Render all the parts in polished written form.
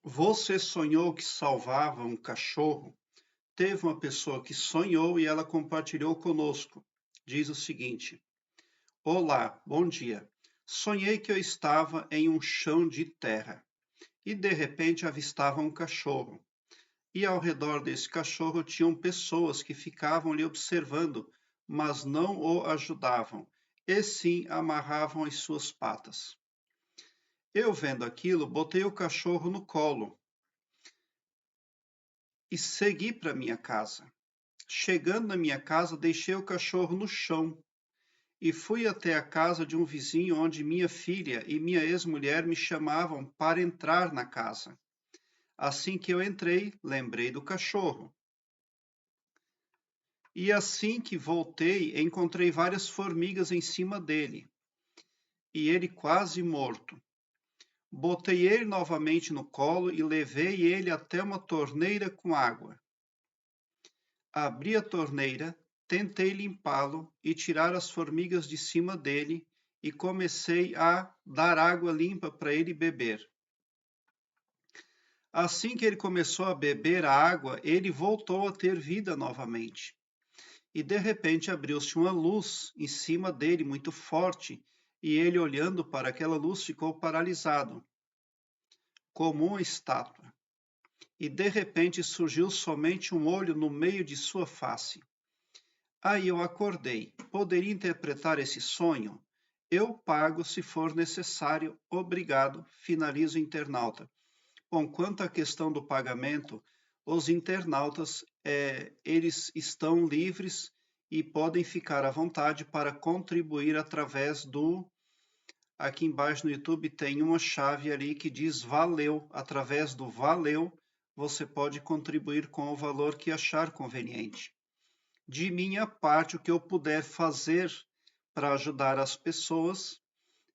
Você sonhou que salvava um cachorro? Teve uma pessoa que sonhou e ela compartilhou conosco. Diz o seguinte: Olá, bom dia. Sonhei que eu estava em um chão de terra e de repente avistava um cachorro. E ao redor desse cachorro tinham pessoas que ficavam lhe observando, mas não o ajudavam, e sim amarravam as suas patas. Eu vendo aquilo, botei o cachorro no colo e segui para minha casa. Chegando na minha casa, deixei o cachorro no chão e fui até a casa de um vizinho onde minha filha e minha ex-mulher me chamavam para entrar na casa. Assim que eu entrei, lembrei do cachorro. E assim que voltei, encontrei várias formigas em cima dele e ele quase morto. Botei ele novamente no colo e levei ele até uma torneira com água. Abri a torneira, tentei limpá-lo e tirar as formigas de cima dele e comecei a dar água limpa para ele beber. Assim que ele começou a beber a água, ele voltou a ter vida novamente. E de repente abriu-se uma luz em cima dele muito forte, e ele, olhando para aquela luz, ficou paralisado, como uma estátua. E de repente surgiu somente um olho no meio de sua face. Aí eu acordei. Poderia interpretar esse sonho? Eu pago se for necessário. Obrigado. Finaliza o internauta. Bom, quanto à questão do pagamento, os internautas, eles estão livres e podem ficar à vontade para contribuir através do... Aqui embaixo no YouTube tem uma chave ali que diz valeu. Através do valeu, você pode contribuir com o valor que achar conveniente. De minha parte, o que eu puder fazer para ajudar as pessoas.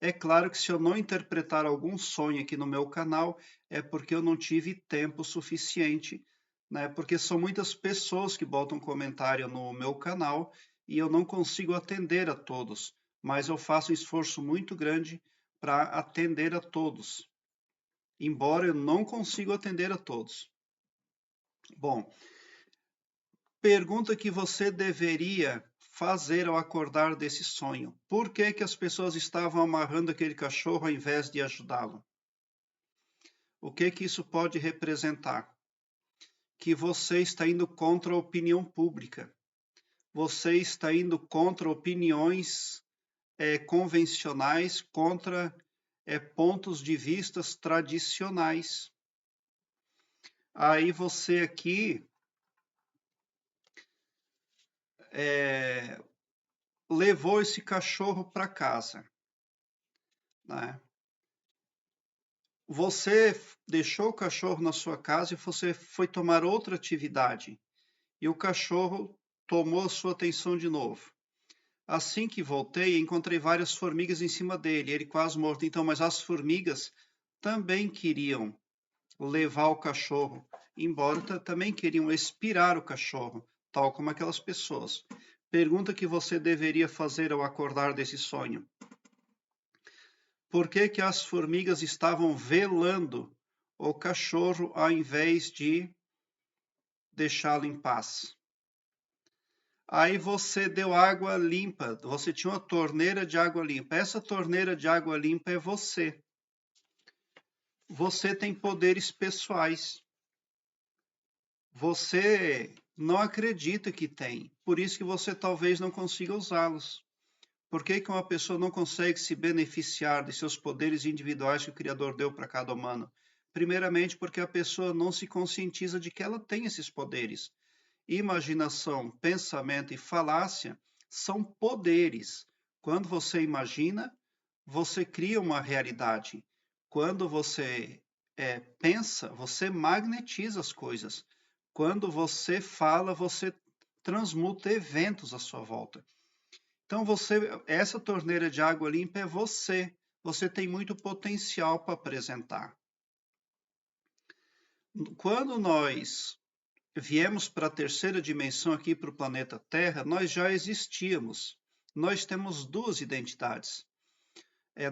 É claro que se eu não interpretar algum sonho aqui no meu canal, é porque eu não tive tempo suficiente, né? Porque são muitas pessoas que botam comentário no meu canal e eu não consigo atender a todos, mas eu faço um esforço muito grande para atender a todos, embora eu não consiga atender a todos. Bom, pergunta que você deveria fazer ao acordar desse sonho. Por que que as pessoas estavam amarrando aquele cachorro ao invés de ajudá-lo? O que que isso pode representar? Que você está indo contra a opinião pública. Você está indo contra opiniões convencionais, contra pontos de vistas tradicionais. Aí você aqui levou esse cachorro para casa, né? Você deixou o cachorro na sua casa e você foi tomar outra atividade. E o cachorro tomou a sua atenção de novo. Assim que voltei, encontrei várias formigas em cima dele, ele quase morto. Então, mas as formigas também queriam levar o cachorro, embora também queriam expirar o cachorro, tal como aquelas pessoas. Pergunta que você deveria fazer ao acordar desse sonho. Por que que as formigas estavam velando o cachorro ao invés de deixá-lo em paz? Aí você deu água limpa, você tinha uma torneira de água limpa. Essa torneira de água limpa é você. Você tem poderes pessoais. Você não acredita que tem, por isso que você talvez não consiga usá-los. Por que que uma pessoa não consegue se beneficiar de seus poderes individuais que o Criador deu para cada humano? Primeiramente, porque a pessoa não se conscientiza de que ela tem esses poderes. Imaginação, pensamento e falácia são poderes. Quando você imagina, você cria uma realidade. Quando você pensa, você magnetiza as coisas. Quando você fala, você transmuta eventos à sua volta. Então, essa torneira de água limpa é você. Você tem muito potencial para apresentar. Quando nós viemos para a terceira dimensão aqui para o planeta Terra, nós já existíamos. Nós temos duas identidades.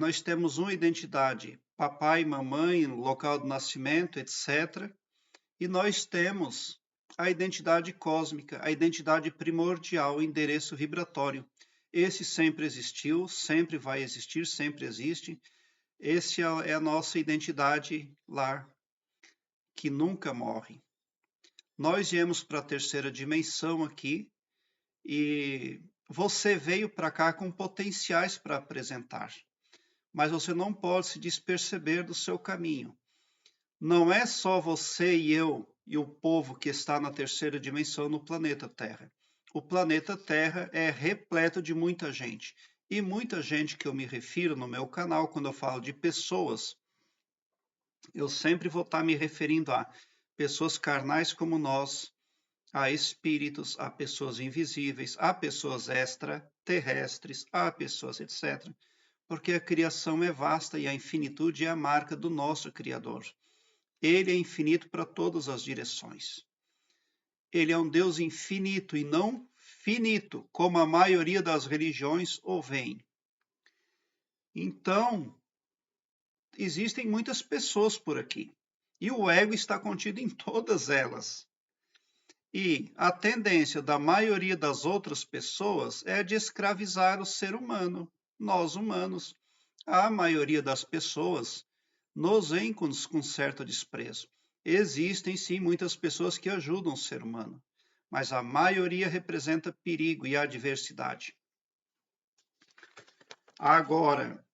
Nós temos uma identidade papai, mamãe, local de nascimento, etc. E nós temos a identidade cósmica, a identidade primordial, o endereço vibratório. Esse sempre existiu, sempre vai existir, sempre existe. Esse é a nossa identidade lar, que nunca morre. Nós viemos para a terceira dimensão aqui e você veio para cá com potenciais para apresentar, mas você não pode se desperceber do seu caminho. Não é só você e eu e o povo que está na terceira dimensão no planeta Terra. O planeta Terra é repleto de muita gente. E muita gente que eu me refiro no meu canal, quando eu falo de pessoas, eu sempre vou estar me referindo a pessoas carnais como nós, a espíritos, a pessoas invisíveis, a pessoas extraterrestres, a pessoas etc. Porque a criação é vasta e a infinitude é a marca do nosso Criador. Ele é infinito para todas as direções. Ele é um Deus infinito e não finito, como a maioria das religiões o veem. Então, existem muitas pessoas por aqui. E o ego está contido em todas elas. E a tendência da maioria das outras pessoas é de escravizar o ser humano, nós humanos. A maioria das pessoas nos veem com certo desprezo. Existem sim muitas pessoas que ajudam o ser humano, mas a maioria representa perigo e adversidade. Agora,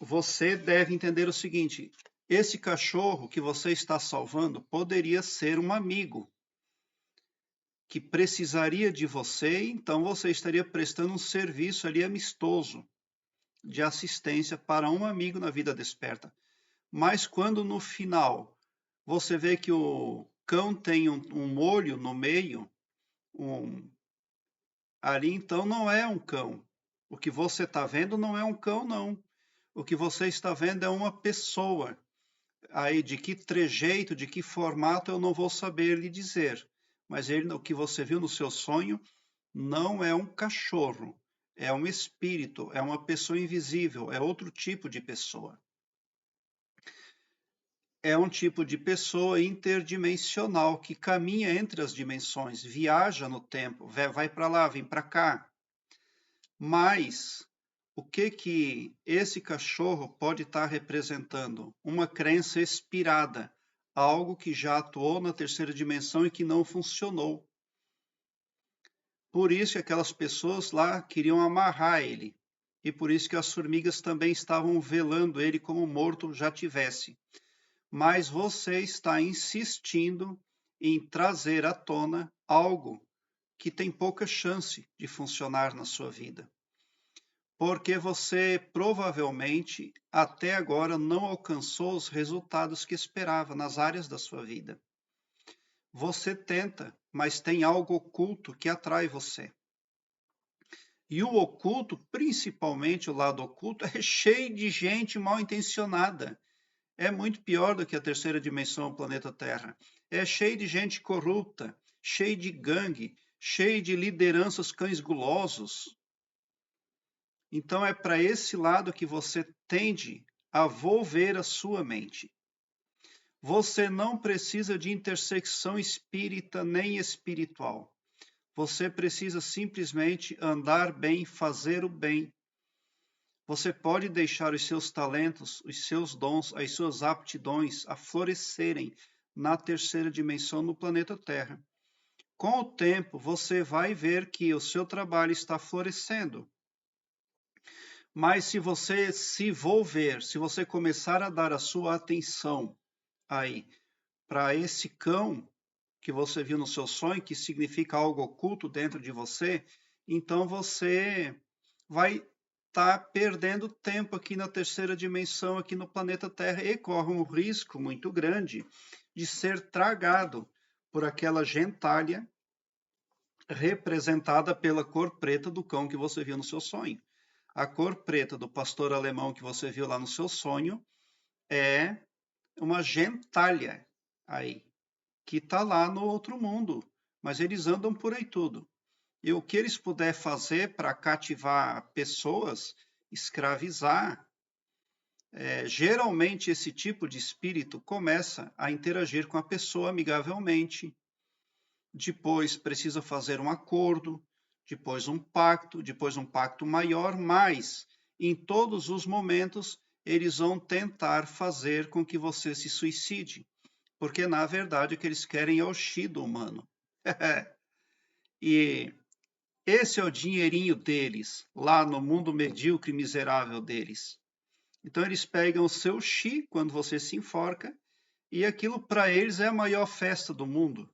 você deve entender o seguinte: esse cachorro que você está salvando poderia ser um amigo que precisaria de você, então você estaria prestando um serviço ali amistoso de assistência para um amigo na vida desperta. Mas quando no final você vê que o cão tem um olho no meio, ali então não é um cão. O que você está vendo não é um cão, não. O que você está vendo é uma pessoa. Aí de que trejeito, de que formato eu não vou saber lhe dizer. Mas o que você viu no seu sonho não é um cachorro, é um espírito, é uma pessoa invisível, é outro tipo de pessoa. É um tipo de pessoa interdimensional que caminha entre as dimensões, viaja no tempo, vai para lá, vem para cá. Mas o que esse cachorro pode estar representando? Uma crença expirada, algo que já atuou na terceira dimensão e que não funcionou. Por isso que aquelas pessoas lá queriam amarrar ele. E por isso que as formigas também estavam velando ele como morto já tivesse. Mas você está insistindo em trazer à tona algo que tem pouca chance de funcionar na sua vida. Porque você provavelmente até agora não alcançou os resultados que esperava nas áreas da sua vida. Você tenta, mas tem algo oculto que atrai você. E o oculto, principalmente o lado oculto, é cheio de gente mal intencionada. É muito pior do que a terceira dimensão, o planeta Terra. É cheio de gente corrupta, cheio de gangue, cheio de lideranças cães gulosos. Então é para esse lado que você tende a volver a sua mente. Você não precisa de intersecção espírita nem espiritual. Você precisa simplesmente andar bem, fazer o bem. Você pode deixar os seus talentos, os seus dons, as suas aptidões a florescerem na terceira dimensão no planeta Terra. Com o tempo, você vai ver que o seu trabalho está florescendo. Mas se você se volver, se você começar a dar a sua atenção aí para esse cão que você viu no seu sonho, que significa algo oculto dentro de você, então você vai estar perdendo tempo aqui na terceira dimensão, aqui no planeta Terra, e corre um risco muito grande de ser tragado por aquela gentalha representada pela cor preta do cão que você viu no seu sonho. A cor preta do pastor alemão que você viu lá no seu sonho é uma gentalha aí, que está lá no outro mundo, mas eles andam por aí tudo. E o que eles puderem fazer para cativar pessoas, escravizar, Geralmente esse tipo de espírito começa a interagir com a pessoa amigavelmente, depois precisa fazer um acordo, depois um pacto maior, mas em todos os momentos eles vão tentar fazer com que você se suicide, porque na verdade o que eles querem é o chi do humano. E esse é o dinheirinho deles, lá no mundo medíocre e miserável deles. Então eles pegam o seu chi quando você se enforca, e aquilo para eles é a maior festa do mundo.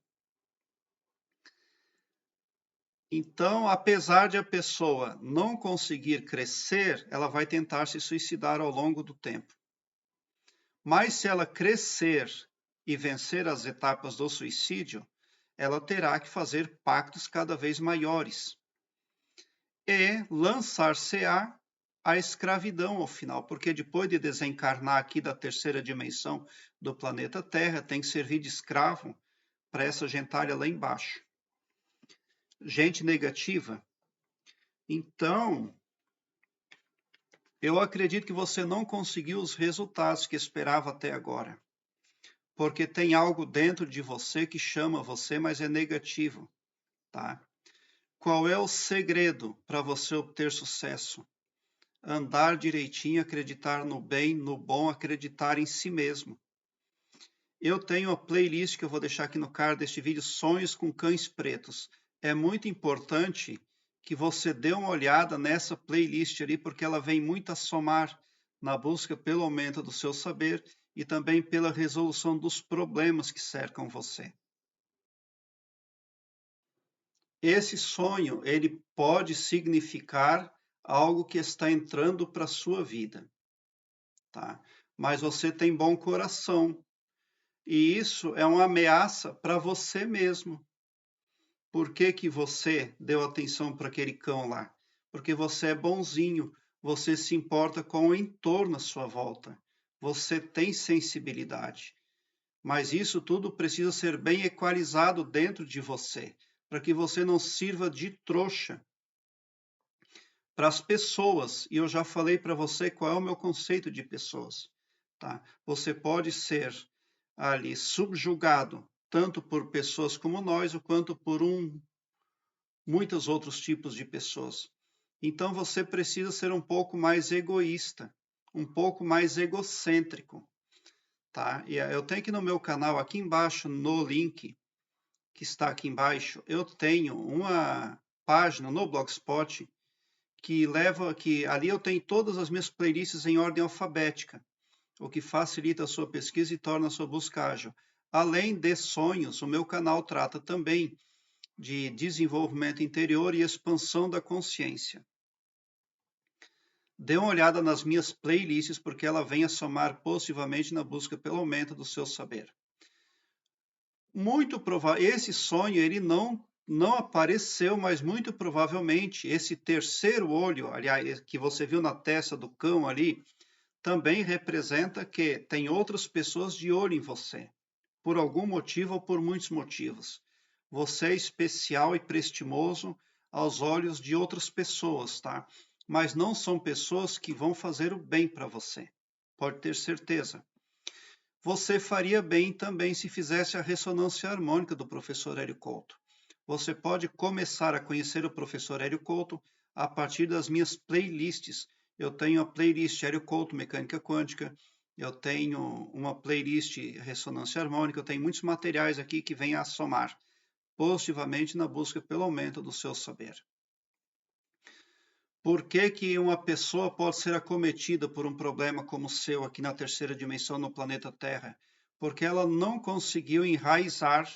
Então, apesar de a pessoa não conseguir crescer, ela vai tentar se suicidar ao longo do tempo. Mas se ela crescer e vencer as etapas do suicídio, ela terá que fazer pactos cada vez maiores e lançar-se-á a escravidão ao final, porque depois de desencarnar aqui da terceira dimensão do planeta Terra, tem que servir de escravo para essa gentalha lá embaixo. Gente negativa. Então, eu acredito que você não conseguiu os resultados que esperava até agora, porque tem algo dentro de você que chama você, mas é negativo, tá? Qual é o segredo para você obter sucesso? Andar direitinho, acreditar no bem, no bom, acreditar em si mesmo. Eu tenho a playlist que eu vou deixar aqui no card deste vídeo, Sonhos com Cães Pretos. É muito importante que você dê uma olhada nessa playlist ali, porque ela vem muito a somar na busca pelo aumento do seu saber e também pela resolução dos problemas que cercam você. Esse sonho, ele pode significar algo que está entrando para a sua vida, tá? Mas você tem bom coração, e isso é uma ameaça para você mesmo. Por que que você deu atenção para aquele cão lá? Porque você é bonzinho, você se importa com o entorno à sua volta, você tem sensibilidade. Mas isso tudo precisa ser bem equalizado dentro de você, para que você não sirva de trouxa para as pessoas. E eu já falei para você qual é o meu conceito de pessoas, tá? Você pode ser ali subjugado tanto por pessoas como nós, quanto por muitos outros tipos de pessoas. Então você precisa ser um pouco mais egoísta, um pouco mais egocêntrico, tá? E eu tenho aqui no meu canal, aqui embaixo, no link que está aqui embaixo, eu tenho uma página no Blogspot que ali eu tenho todas as minhas playlists em ordem alfabética, o que facilita a sua pesquisa e torna a sua busca ágil. Além de sonhos, o meu canal trata também de desenvolvimento interior e expansão da consciência. Dê uma olhada nas minhas playlists, porque ela vem a somar positivamente na busca pelo aumento do seu saber. Muito provável, esse sonho ele não apareceu, mas muito provavelmente esse terceiro olho, aliás, que você viu na testa do cão ali, também representa que tem outras pessoas de olho em você, por algum motivo ou por muitos motivos. Você é especial e prestimoso aos olhos de outras pessoas, tá? Mas não são pessoas que vão fazer o bem para você. Pode ter certeza. Você faria bem também se fizesse a ressonância harmônica do professor Hélio Couto. Você pode começar a conhecer o professor Hélio Couto a partir das minhas playlists. Eu tenho a playlist Hélio Couto, Mecânica Quântica, eu tenho uma playlist Ressonância Harmônica, eu tenho muitos materiais aqui que vêm a somar positivamente na busca pelo aumento do seu saber. Por que que uma pessoa pode ser acometida por um problema como o seu aqui na terceira dimensão no planeta Terra? Porque ela não conseguiu enraizar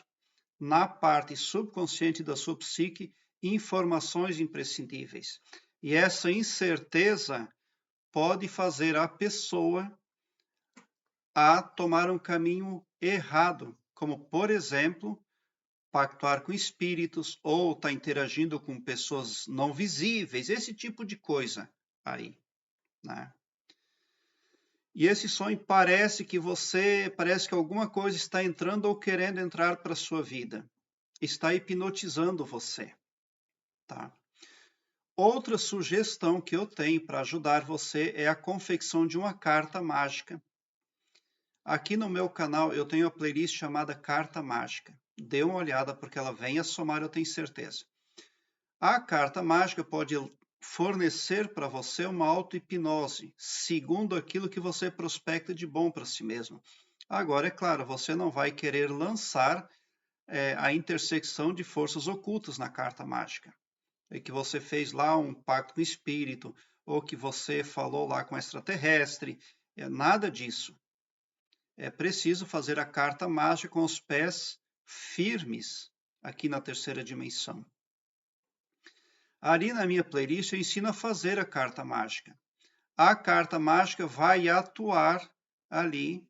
na parte subconsciente da sua psique informações imprescindíveis. E essa incerteza pode fazer a pessoa a tomar um caminho errado, como, por exemplo, pactuar com espíritos ou estar interagindo com pessoas não visíveis, esse tipo de coisa aí, né? E esse sonho parece que alguma coisa está entrando ou querendo entrar para a sua vida. Está hipnotizando você, tá? Outra sugestão que eu tenho para ajudar você é a confecção de uma carta mágica. Aqui no meu canal eu tenho a playlist chamada Carta Mágica. Dê uma olhada porque ela vem a somar, eu tenho certeza. A carta mágica pode fornecer para você uma auto-hipnose, segundo aquilo que você prospecta de bom para si mesmo. Agora, é claro, você não vai querer lançar a intersecção de forças ocultas na carta mágica. E que você fez lá um pacto com o espírito, ou que você falou lá com o extraterrestre, nada disso. É preciso fazer a carta mágica com os pés firmes aqui na terceira dimensão. Ali na minha playlist eu ensino a fazer a carta mágica. A carta mágica vai atuar ali,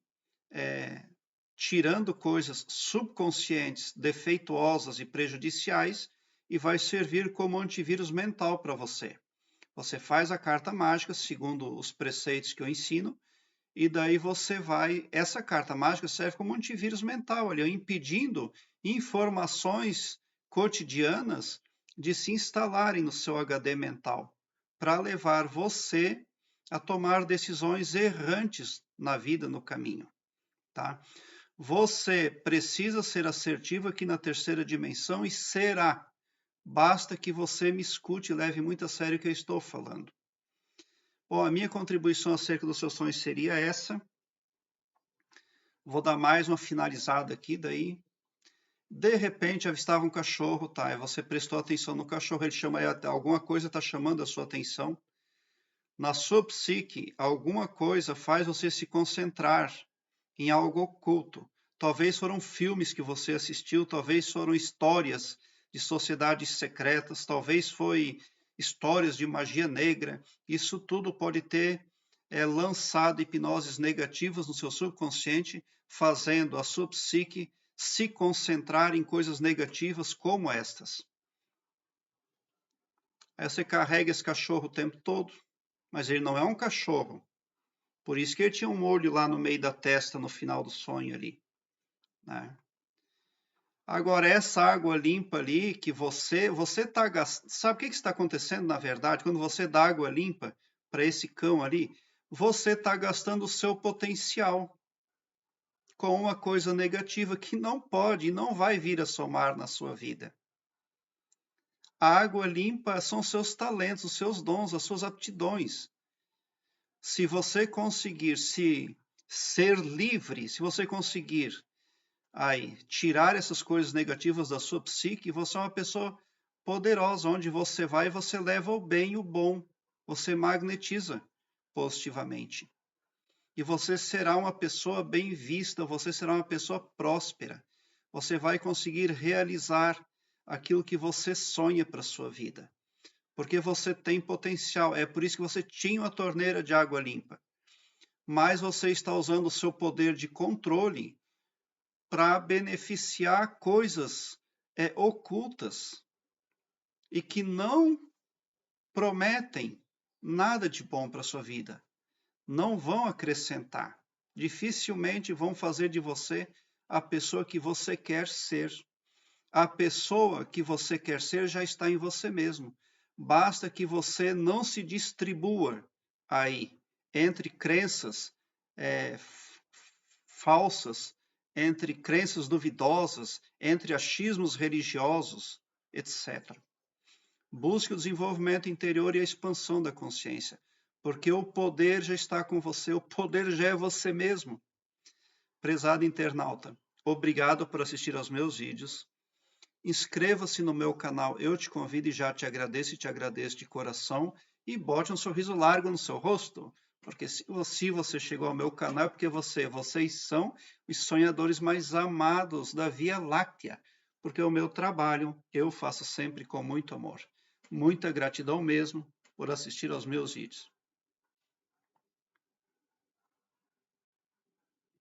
tirando coisas subconscientes, defeituosas e prejudiciais, e vai servir como antivírus mental para você. Você faz a carta mágica segundo os preceitos que eu ensino, e daí você vai... Essa carta mágica serve como antivírus mental, ali, impedindo informações cotidianas de se instalarem no seu HD mental, para levar você a tomar decisões errantes na vida, no caminho, tá? Você precisa ser assertivo aqui na terceira dimensão e será. Basta que você me escute e leve muito a sério o que eu estou falando. Bom, a minha contribuição acerca dos seus sonhos seria essa. Vou dar mais uma finalizada aqui, daí. De repente, avistava um cachorro, tá? Você prestou atenção no cachorro, ele chama, alguma coisa está chamando a sua atenção. Na sua psique, alguma coisa faz você se concentrar em algo oculto. Talvez foram filmes que você assistiu, talvez foram histórias de sociedades secretas, talvez foi histórias de magia negra. Isso tudo pode ter lançado hipnoses negativas no seu subconsciente, fazendo a sua psique se concentrar em coisas negativas como estas. Aí você carrega esse cachorro o tempo todo, mas ele não é um cachorro. Por isso que ele tinha um olho lá no meio da testa, no final do sonho ali, né? Agora, essa água limpa ali, que você está gastando... Sabe o que está acontecendo, na verdade? Quando você dá água limpa para esse cão ali, você está gastando o seu potencial com uma coisa negativa que não pode e não vai vir a somar na sua vida. A água limpa são seus talentos, os seus dons, as suas aptidões. Se você conseguir ser livre, se você conseguir tirar essas coisas negativas da sua psique, você é uma pessoa poderosa. Onde você vai, você leva o bem e o bom. Você magnetiza positivamente. E você será uma pessoa bem vista, você será uma pessoa próspera. Você vai conseguir realizar aquilo que você sonha para a sua vida. Porque você tem potencial. É por isso que você tinha uma torneira de água limpa. Mas você está usando o seu poder de controle para beneficiar coisas ocultas e que não prometem nada de bom para a sua vida. Não vão acrescentar. Dificilmente vão fazer de você a pessoa que você quer ser. A pessoa que você quer ser já está em você mesmo. Basta que você não se distribua aí entre crenças falsas, entre crenças duvidosas, entre achismos religiosos, etc. Busque o desenvolvimento interior e a expansão da consciência, porque o poder já está com você, o poder já é você mesmo. Prezado internauta, obrigado por assistir aos meus vídeos. Inscreva-se no meu canal, eu te convido e já te agradeço e te agradeço de coração. E bote um sorriso largo no seu rosto, porque se você chegou ao meu canal é porque vocês são os sonhadores mais amados da Via Láctea, porque o meu trabalho eu faço sempre com muito amor. Muita gratidão mesmo por assistir aos meus vídeos.